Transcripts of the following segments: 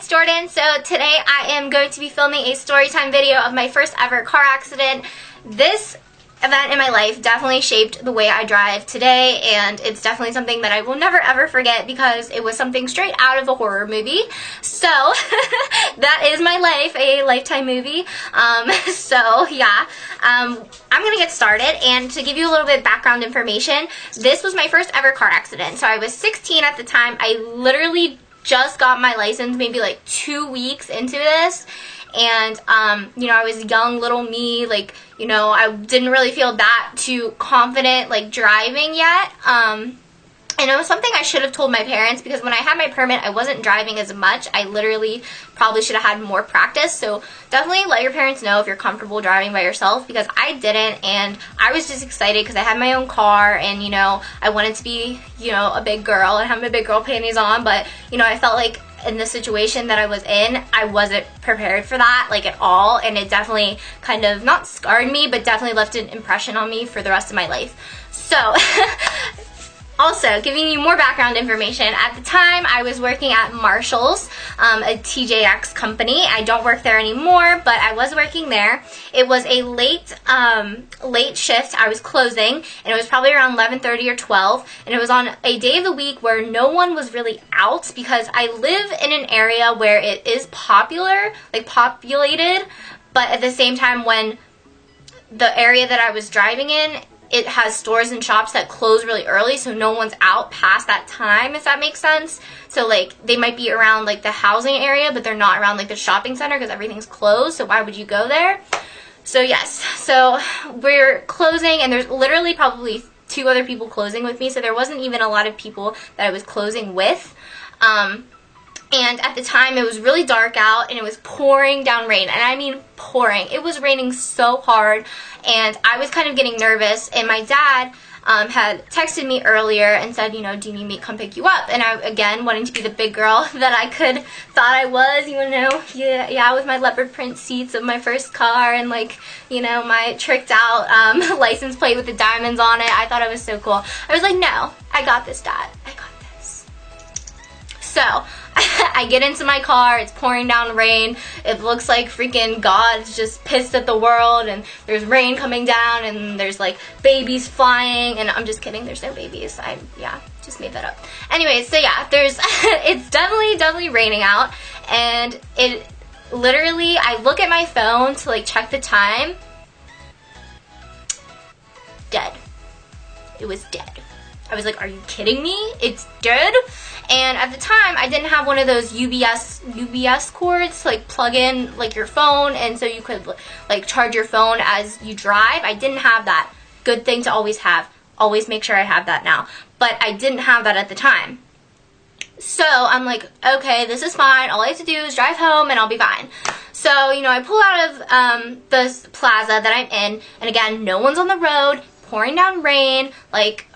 Jordan. So today I am going to be filming a story time video of my first ever car accident. This event in my life definitely shaped the way I drive today, and it's definitely something that I will never ever forget because it was something straight out of a horror movie. So that is my life, a Lifetime movie. So yeah, I'm gonna get started, and to give you a little bit of background information, this was my first ever car accident. So I was 16 at the time. I literally just got my license maybe like 2 weeks into this, and you know, I was young little me, like, you know, I didn't really feel that too confident like driving yet, and it was something I should have told my parents, because when I had my permit I wasn't driving as much. I literally probably should have had more practice. So definitely let your parents know if you're comfortable driving by yourself, because I didn't, and I was just excited because I had my own car, and you know, I wanted to be, you know, a big girl and have my big girl panties on, but you know, I felt like in the situation that I was in, I wasn't prepared for that, like, at all, and it definitely kind of, not scarred me, but definitely left an impression on me for the rest of my life. So also, giving you more background information, at the time I was working at Marshall's, a TJX company. I don't work there anymore, but I was working there. It was a late shift. I was closing, and it was probably around 11:30 or 12, and it was on a day of the week where no one was really out, because I live in an area where it is popular, like populated, but at the same time, when the area that I was driving in, it has stores and shops that close really early, so no one's out past that time, if that makes sense. So like, they might be around like the housing area, but they're not around like the shopping center because everything's closed, so why would you go there? So yes, so we're closing, and there's literally probably 2 other people closing with me, so there wasn't even a lot of people that I was closing with. And at the time, it was really dark out, and it was pouring down rain, and I mean pouring. It was raining so hard, and I was kind of getting nervous, and my dad had texted me earlier and said, you know, do you need me to come pick you up? And I, again, wanting to be the big girl that I thought I was, you know, yeah, with my leopard print seats of my first car, and like, you know, my tricked out license plate with the diamonds on it. I thought I was so cool. I was like, no, I got this, Dad. I got this. So I get into my car, it's pouring down rain, it looks like freaking God's just pissed at the world, and there's rain coming down, and there's like babies flying, and I'm just kidding, there's no babies, yeah, just made that up. Anyway, so yeah, it's definitely raining out, and it literally, I look at my phone to like check the time, dead. It was dead. I was like, are you kidding me? It's dead? And at the time, I didn't have one of those UBS cords, like plug in like your phone, and so you could like charge your phone as you drive. I didn't have that. Good thing to always have. Always make sure I have that now. But I didn't have that at the time. So I'm like, okay, this is fine. All I have to do is drive home and I'll be fine. So, you know, I pull out of the plaza that I'm in, and again, no one's on the road, pouring down rain, like,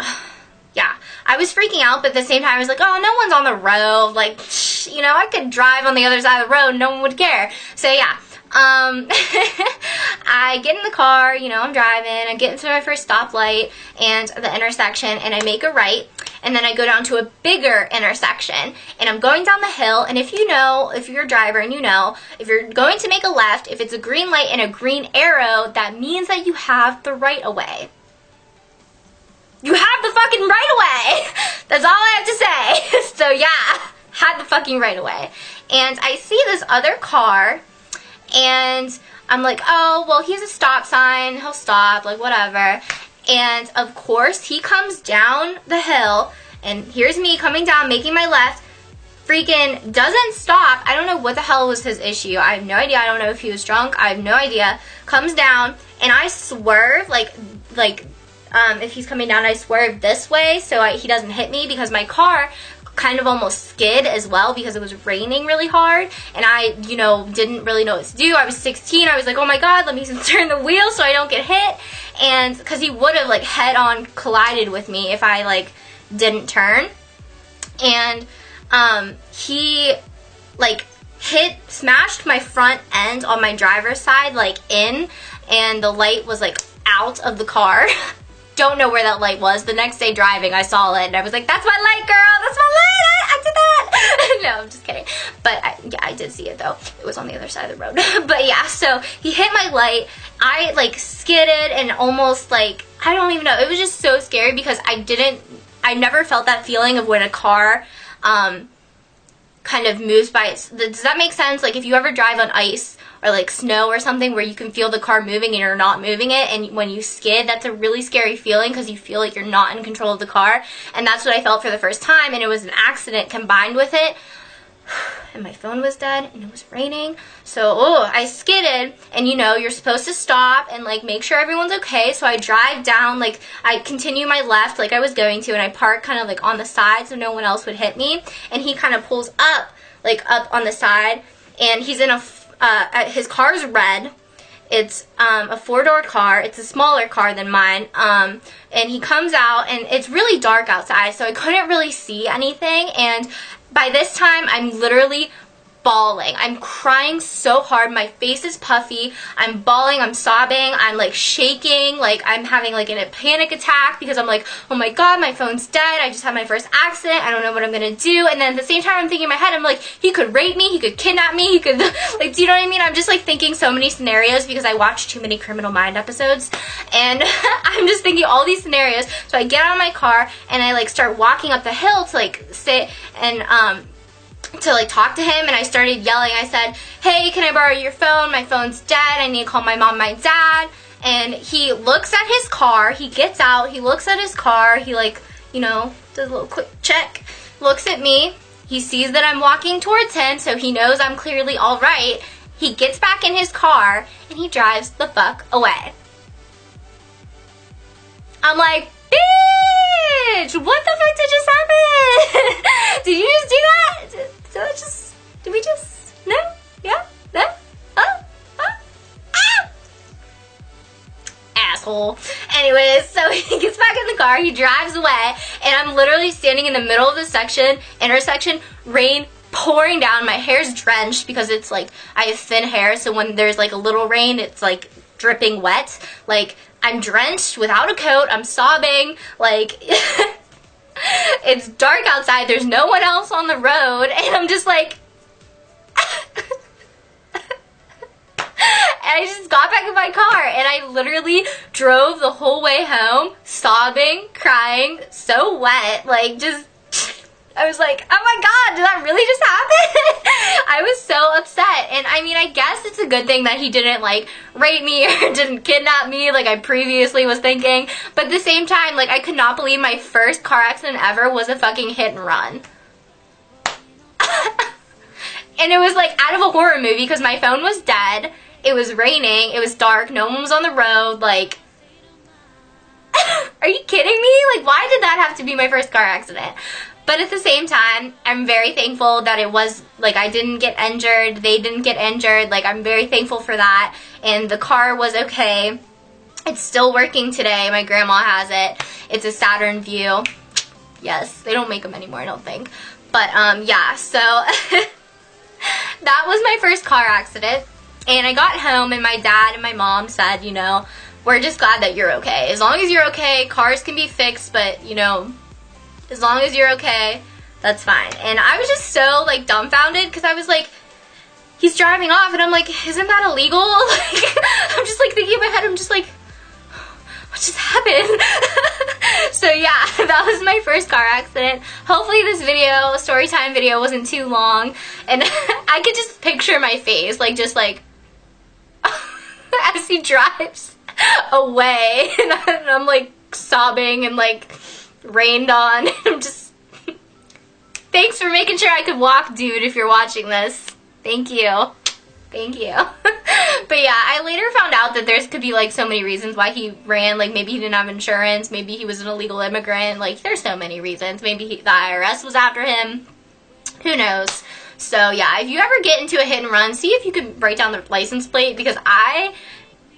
yeah, I was freaking out, but at the same time, I was like, oh, no one's on the road, like, you know, I could drive on the other side of the road, no one would care. So yeah, I get in the car, you know, I'm driving, I get into my first stoplight and the intersection, and I make a right, and then I go down to a bigger intersection, and I'm going down the hill, and if you know, if you're a driver and you know, if you're going to make a left, if it's a green light and a green arrow, that means that you have the right of way. You have the fucking right of way. That's all I have to say. So yeah, had the fucking right of way. And I see this other car, and I'm like, oh, well, he's a stop sign. He'll stop, like, whatever. And of course, he comes down the hill, and here's me coming down, making my left. Freaking doesn't stop. I don't know what the hell was his issue. I have no idea. I don't know if he was drunk. I have no idea. Comes down, and I swerve, like, if he's coming down, I swerve this way so he doesn't hit me, because my car kind of almost skid as well because it was raining really hard, and I, you know, didn't really know what to do. I was 16. I was like, oh my God, let me turn the wheel so I don't get hit. And because he would have like head-on collided with me if I like didn't turn. And he like smashed my front end on my driver's side like in, and the light was like out of the car. Don't know where that light was. The next day driving, I saw it and I was like, that's my light, girl, that's my light, I did that. No, I'm just kidding. But yeah, I did see it though. It was on the other side of the road. But yeah, so he hit my light. I like skidded and almost like, I don't even know. It was just so scary because I never felt that feeling of when a car kind of moves by. Does that make sense? Like if you ever drive on ice or like snow or something where you can feel the car moving and you're not moving it, and when you skid, that's a really scary feeling because you feel like you're not in control of the car. And that's what I felt for the first time, and it was an accident combined with it. And my phone was dead and it was raining, so I skidded, and you know you're supposed to stop and like make sure everyone's okay. So I drive down, like I continue my left like I was going to, and I park kind of like on the side so no one else would hit me, and he kind of pulls up like up on the side, and he's in a his car's red. It's a 4-door car. It's a smaller car than mine, and he comes out, and it's really dark outside, so I couldn't really see anything. And by this time, I'm literally bawling. I'm crying so hard. My face is puffy. I'm bawling. I'm sobbing. I'm like shaking. Like I'm having like a panic attack because I'm like, oh my god, my phone's dead. I just had my first accident. I don't know what I'm gonna do. And then at the same time, I'm thinking in my head, I'm like, he could rape me. He could kidnap me. He could like, do you know what I mean? I'm just like thinking so many scenarios because I watch too many Criminal Mind episodes, and I'm just thinking all these scenarios. So I get out of my car and I like start walking up the hill to like sit and to like talk to him, and I started yelling. I said, hey, can I borrow your phone? My phone's dead. I need to call my mom, my dad. And he looks at his car. He gets out. He looks at his car. He like, you know, does a little quick check. Looks at me. He sees that I'm walking towards him, so he knows I'm clearly all right. He gets back in his car and he drives the fuck away. I'm like, bitch, what the fuck did just happen? Did you just do that? Did we just, no? Yeah? No? Oh? Oh? Ah! Asshole. Anyways, so he gets back in the car, he drives away, and I'm literally standing in the middle of the intersection, rain pouring down, my hair's drenched because it's like, I have thin hair, so when there's like a little rain, it's like dripping wet. Like, I'm drenched without a coat, I'm sobbing, like, it's dark outside, there's no one else on the road, and I'm just like, and I just got back in my car, and I literally drove the whole way home, sobbing, crying, so wet, like, just, I was like, oh my god, did that really just happen? I was so upset, and I mean, I guess it's a good thing that he didn't, like, rape me or didn't kidnap me like I previously was thinking, but at the same time, like, I could not believe my first car accident ever was a fucking hit and run. And it was, like, out of a horror movie because my phone was dead, it was raining, it was dark, no one was on the road, like, are you kidding me? Like, why did that have to be my first car accident? But at the same time, I'm very thankful that it was, like, I didn't get injured, they didn't get injured, like, I'm very thankful for that, and the car was okay. It's still working today, my grandma has it. It's a Saturn Vue. Yes, they don't make them anymore, I don't think. But, yeah, so, that was my first car accident, and I got home, and my dad and my mom said, you know, we're just glad that you're okay. As long as you're okay, cars can be fixed, but, you know, as long as you're okay, that's fine. And I was just so, like, dumbfounded because I was like, he's driving off, and I'm like, isn't that illegal? Like, I'm just, like, thinking in my head, I'm just like, what just happened? So, yeah, that was my first car accident. Hopefully this video, story time video, wasn't too long. And I could just picture my face, like, just, like, as he drives away. And I'm, like, sobbing and, like, rained on. I'm just, thanks for making sure I could walk, dude, if you're watching this. Thank you. Thank you. But yeah, I later found out that there could be like so many reasons why he ran. Like maybe he didn't have insurance, maybe he was an illegal immigrant, like there's so many reasons. Maybe the IRS was after him. Who knows? So yeah, if you ever get into a hit and run, see if you can write down the license plate, because I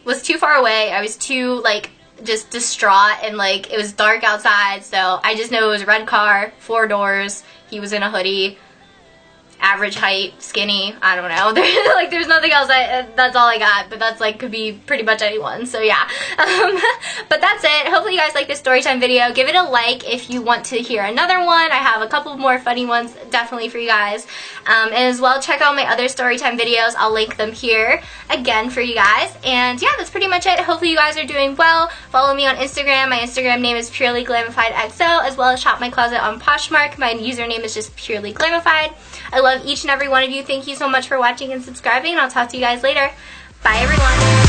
was too far away. I was too like just distraught, and like it was dark outside, so I just know it was a red car, 4 doors, he was in a hoodie, average height, skinny, I don't know. There's nothing else. That's all I got, but that's like could be pretty much anyone. So yeah. But that's it. Hopefully you guys like this storytime video. Give it a like if you want to hear another one. I have a couple more funny ones definitely for you guys. And as well, check out my other storytime videos. I'll link them here again for you guys. And yeah, that's pretty much it. Hopefully you guys are doing well. Follow me on Instagram. My Instagram name is PurelyGlamifiedXO, as well as shop my closet on Poshmark. My username is just Purely Glamified. I love each and every one of you. Thank you so much for watching and subscribing, and I'll talk to you guys later. Bye, everyone.